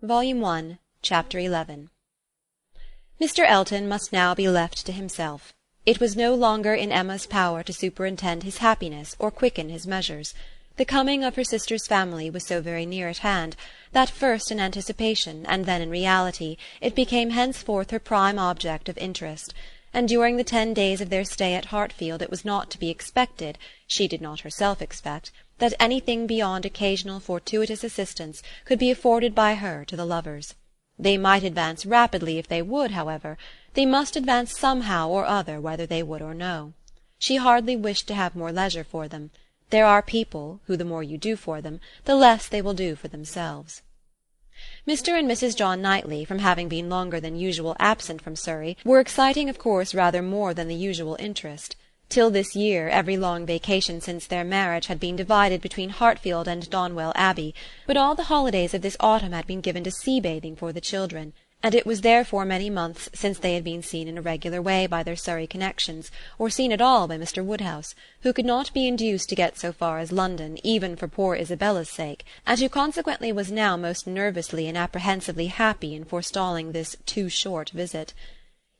Volume 1, Chapter 11. Mr. Elton must now be left to himself. It was no longer in Emma's power to superintend his happiness or quicken his measures. The coming of her sister's family was so very near at hand, that first in anticipation, and then in reality, it became henceforth her prime object of interest, and during the 10 days of their stay at Hartfield it was not to be expected, she did not herself expect, that anything beyond occasional fortuitous assistance could be afforded by her to the lovers. They might advance rapidly if they would, however; they must advance somehow or other whether they would or no. She hardly wished to have more leisure for them. There are people who, the more you do for them, the less they will do for themselves. Mr. and Mrs. John Knightley, from having been longer than usual absent from Surrey, were exciting of course rather more than the usual interest. Till this year every long vacation since their marriage had been divided between Hartfield and Donwell Abbey, but all the holidays of this autumn had been given to sea-bathing for the children, and it was therefore many months since they had been seen in a regular way by their Surrey connections, or seen at all by Mr. Woodhouse, who could not be induced to get so far as London, even for poor Isabella's sake, and who consequently was now most nervously and apprehensively happy in forestalling this too short visit.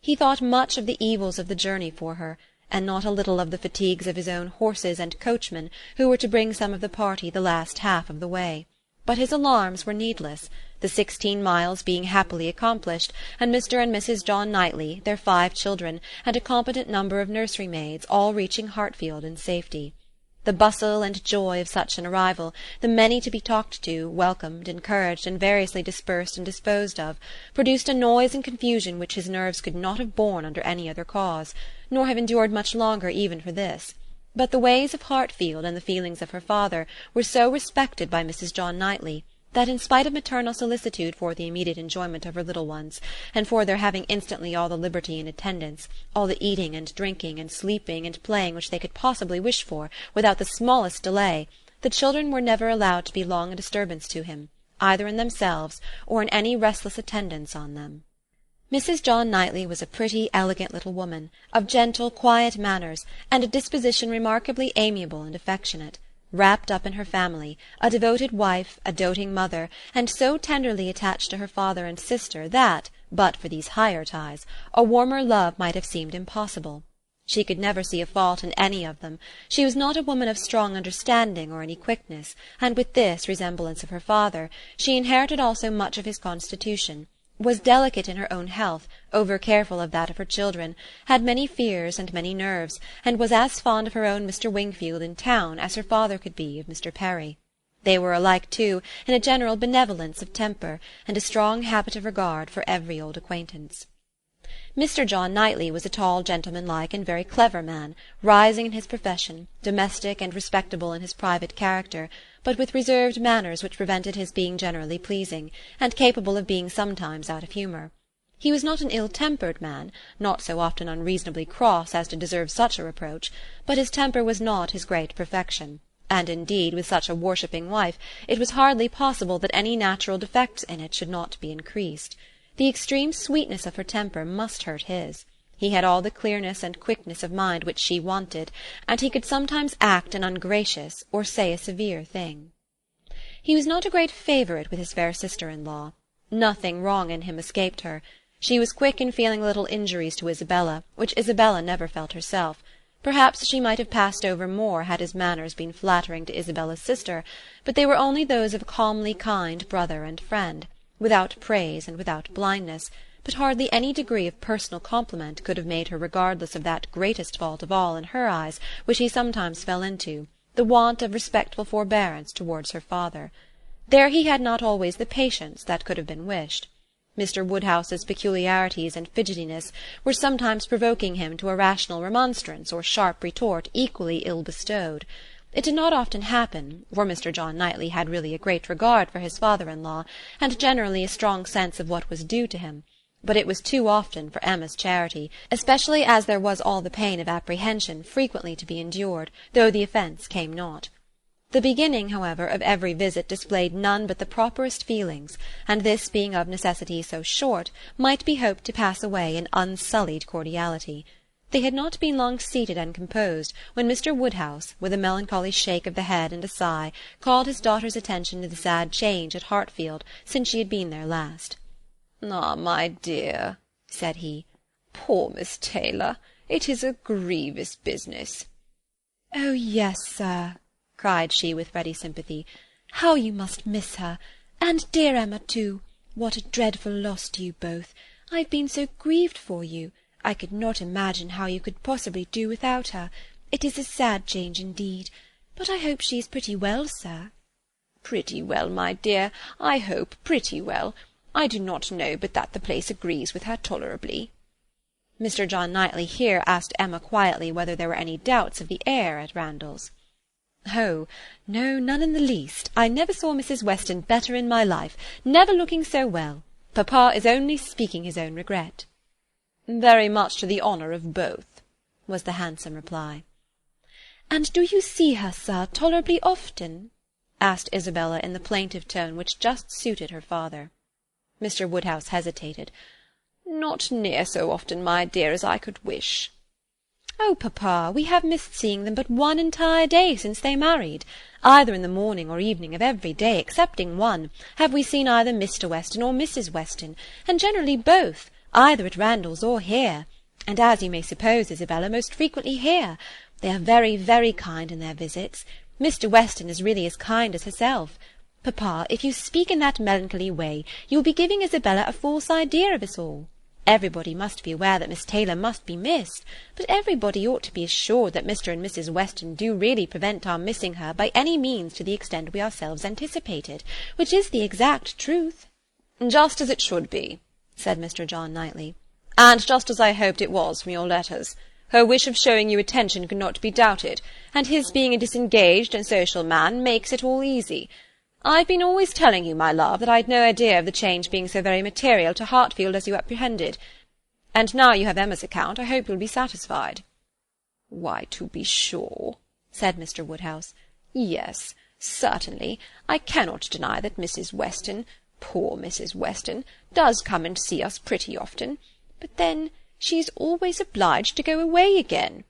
He thought much of the evils of the journey for her, and not a little of the fatigues of his own horses and coachman, who were to bring some of the party the last half of the way. But his alarms were needless, the 16 miles being happily accomplished, and Mr. and Mrs. John Knightley, their 5 children, and a competent number of nursery-maids, all reaching Hartfield in safety. The bustle and joy of such an arrival, the many to be talked to, welcomed, encouraged, and variously dispersed and disposed of, produced a noise and confusion which his nerves could not have borne under any other cause, nor have endured much longer even for this. But the ways of Hartfield and the feelings of her father were so respected by Mrs. John Knightley, that in spite of maternal solicitude for the immediate enjoyment of her little ones, and for their having instantly all the liberty and attendance, all the eating and drinking and sleeping and playing which they could possibly wish for, without the smallest delay, the children were never allowed to be long a disturbance to him, either in themselves or in any restless attendance on them. Mrs. John Knightley was a pretty, elegant little woman, of gentle, quiet manners, and a disposition remarkably amiable and affectionate, wrapped up in her family, a devoted wife, a doting mother, and so tenderly attached to her father and sister that, but for these higher ties, a warmer love might have seemed impossible. She could never see a fault in any of them. She was not a woman of strong understanding or any quickness, and with this resemblance of her father, she inherited also much of his constitution, was delicate in her own health, over-careful of that of her children, had many fears and many nerves, and was as fond of her own Mr. Wingfield in town as her father could be of Mr. Perry. They were alike, too, in a general benevolence of temper, and a strong habit of regard for every old acquaintance. Mr. John Knightley was a tall, gentlemanlike, and very clever man, rising in his profession, domestic and respectable in his private character, but with reserved manners which prevented his being generally pleasing, and capable of being sometimes out of humour. He was not an ill-tempered man, not so often unreasonably cross as to deserve such a reproach, but his temper was not his great perfection, and indeed with such a worshipping wife it was hardly possible that any natural defects in it should not be increased. The extreme sweetness of her temper must hurt his. He had all the clearness and quickness of mind which she wanted, and he could sometimes act an ungracious or say a severe thing. He was not a great favourite with his fair sister-in-law. Nothing wrong in him escaped her. She was quick in feeling little injuries to Isabella, which Isabella never felt herself. Perhaps she might have passed over more had his manners been flattering to Isabella's sister, but they were only those of a calmly kind brother and friend, without praise and without blindness, but hardly any degree of personal compliment could have made her regardless of that greatest fault of all in her eyes which he sometimes fell into, the want of respectful forbearance towards her father. There he had not always the patience that could have been wished. Mr. Woodhouse's peculiarities and fidgetiness were sometimes provoking him to a rational remonstrance or sharp retort equally ill bestowed. It did not often happen, for Mr. John Knightley had really a great regard for his father-in-law, and generally a strong sense of what was due to him, but it was too often for Emma's charity, especially as there was all the pain of apprehension frequently to be endured, though the offence came not. The beginning, however, of every visit displayed none but the properest feelings, and this being of necessity so short, might be hoped to pass away in unsullied cordiality. They had not been long seated and composed when Mr. Woodhouse, with a melancholy shake of the head and a sigh, called his daughter's attention to the sad change at Hartfield since she had been there last. "Ah, my dear," said he, "poor Miss Taylor, it is a grievous business." "Oh, yes, sir," cried she with ready sympathy. "How you must miss her! And dear Emma, too. What a dreadful loss to you both! I've been so grieved for you. I could not imagine how you could possibly do without her. It is a sad change indeed. But I hope she is pretty well, sir." "Pretty well, my dear. I hope pretty well. I do not know but that the place agrees with her tolerably." Mr. John Knightley here asked Emma quietly whether there were any doubts of the air at Randalls. "Oh, no, none in the least. I never saw Mrs. Weston better in my life, never looking so well. Papa is only speaking his own regret." "Very much to the honour of both," was the handsome reply. "And do you see her, sir, tolerably often?" asked Isabella in the plaintive tone which just suited her father. Mr. Woodhouse hesitated. "Not near so often, my dear, as I could wish." "Oh, papa, we have missed seeing them but one entire day since they married. Either in the morning or evening of every day, excepting one, have we seen either Mr. Weston or Mrs. Weston, and generally both, either at Randalls or here, and as you may suppose, Isabella, most frequently here. They are very, very kind in their visits. Mr. Weston is really as kind as herself. Papa, if you speak in that melancholy way, you will be giving Isabella a false idea of us all. Everybody must be aware that Miss Taylor must be missed, but everybody ought to be assured that Mr. and Mrs. Weston do really prevent our missing her by any means to the extent we ourselves anticipated, which is the exact truth." "Just as it should be," said Mr. John Knightley, "and just as I hoped it was from your letters. Her wish of showing you attention could not be doubted, and his being a disengaged and social man makes it all easy. I've been always telling you, my love, that I'd no idea of the change being so very material to Hartfield as you apprehended, and now you have Emma's account, I hope you'll be satisfied." "Why, to be sure," said Mr. Woodhouse. "Yes, certainly, I cannot deny that Mrs. Weston, poor Mrs. Weston, does come and see us pretty often, but then she's always obliged to go away again."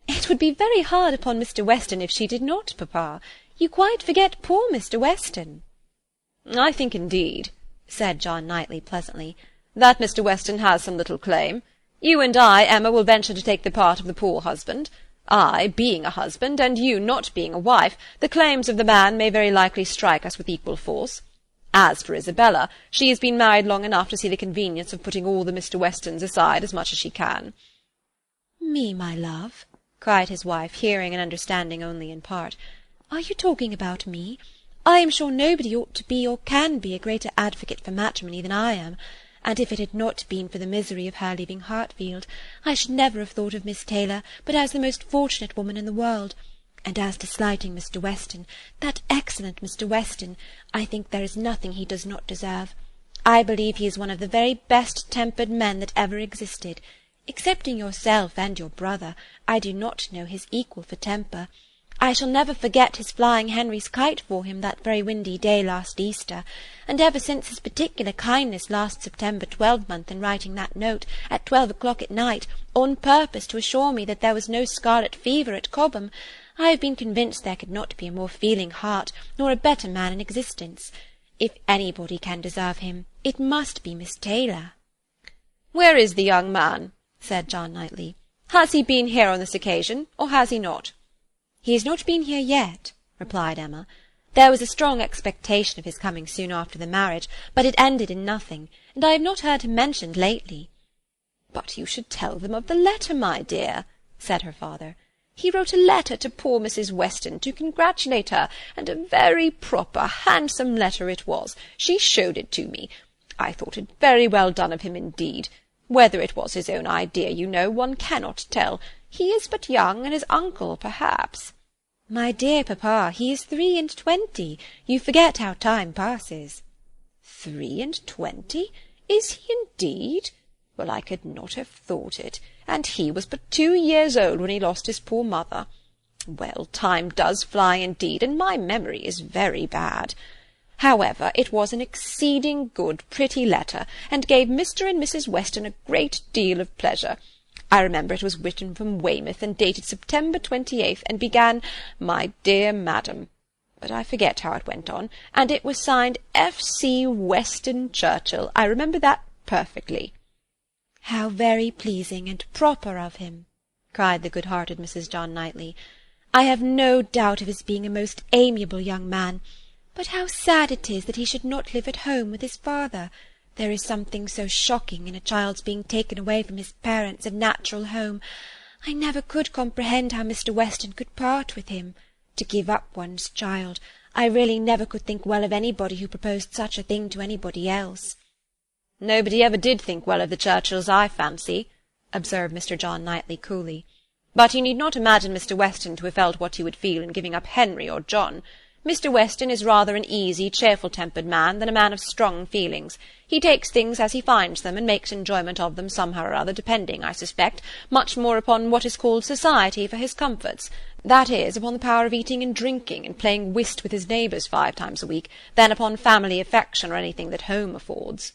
"It would be very hard upon Mr. Weston if she did not, papa. You quite forget poor Mr. Weston." "I think, indeed," said John Knightley pleasantly, "that Mr. Weston has some little claim. You and I, Emma, will venture to take the part of the poor husband. I, being a husband, and you not being a wife, the claims of the man may very likely strike us with equal force. As for Isabella, she has been married long enough to see the convenience of putting all the Mr. Westons aside as much as she can." "Me, my love?" cried his wife, hearing and understanding only in part. "Are you talking about me? I am sure nobody ought to be or can be a greater advocate for matrimony than I am, and if it had not been for the misery of her leaving Hartfield, I should never have thought of Miss Taylor but as the most fortunate woman in the world. And as to slighting Mr. Weston, that excellent Mr. Weston, I think there is nothing he does not deserve. I believe he is one of the very best-tempered men that ever existed. Excepting yourself and your brother, I do not know his equal for temper. I shall never forget his flying Henry's kite for him that very windy day last Easter, and ever since his particular kindness last September 12th in writing that note at 12 o'clock at night, on purpose to assure me that there was no scarlet fever at Cobham, I have been convinced there could not be a more feeling heart nor a better man in existence. If anybody can deserve him, it must be Miss Taylor." "Where is the young man?" said John Knightley. "Has he been here on this occasion, or has he not?" "He has not been here yet," replied Emma. "There was a strong expectation of his coming soon after the marriage, but it ended in nothing, and I have not heard him mentioned lately." "But you should tell them of the letter, my dear," said her father. "He wrote a letter to poor Mrs. Weston to congratulate her, and a very proper, handsome letter it was. She showed it to me. I thought it very well done of him indeed. Whether it was his own idea, you know, one cannot tell. He is but young, and his uncle, perhaps—" "My dear papa, he is 23. You forget how time passes." 23? Is he indeed? Well, I could not have thought it, and he was but 2 years old when he lost his poor mother. Well, time does fly indeed, and my memory is very bad. However, it was an exceeding good, pretty letter, and gave Mr. and Mrs. Weston a great deal of pleasure. I remember it was written from Weymouth, and dated September 28th, and began, "My dear madam," but I forget how it went on, and it was signed F.C. Weston Churchill. I remember that perfectly. "How very pleasing and proper of him!" cried the good-hearted Mrs. John Knightley. "I have no doubt of his being a most amiable young man. But how sad it is that he should not live at home with his father! There is something so shocking in a child's being taken away from his parents and natural home. I never could comprehend how Mr. Weston could part with him. To give up one's child! I really never could think well of anybody who proposed such a thing to anybody else." "Nobody ever did think well of the Churchills, I fancy," observed Mr. John Knightley coolly. "But you need not imagine Mr. Weston to have felt what you would feel in giving up Henry or John. Mr. Weston is rather an easy, cheerful-tempered man than a man of strong feelings. He takes things as he finds them, and makes enjoyment of them somehow or other, depending, I suspect, much more upon what is called society for his comforts, that is, upon the power of eating and drinking, and playing whist with his neighbours 5 times a week, than upon family affection or anything that home affords."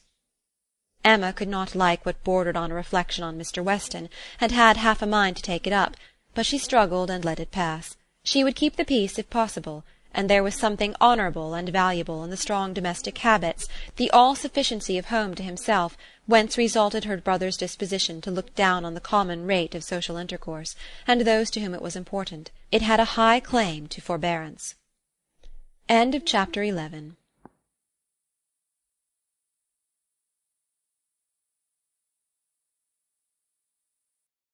Emma could not like what bordered on a reflection on Mr. Weston, and had half a mind to take it up, but she struggled and let it pass. She would keep the peace if possible, and there was something honourable and valuable in the strong domestic habits, the all-sufficiency of home to himself, whence resulted her brother's disposition to look down on the common rate of social intercourse, and those to whom it was important. It had a high claim to forbearance. Chapter 12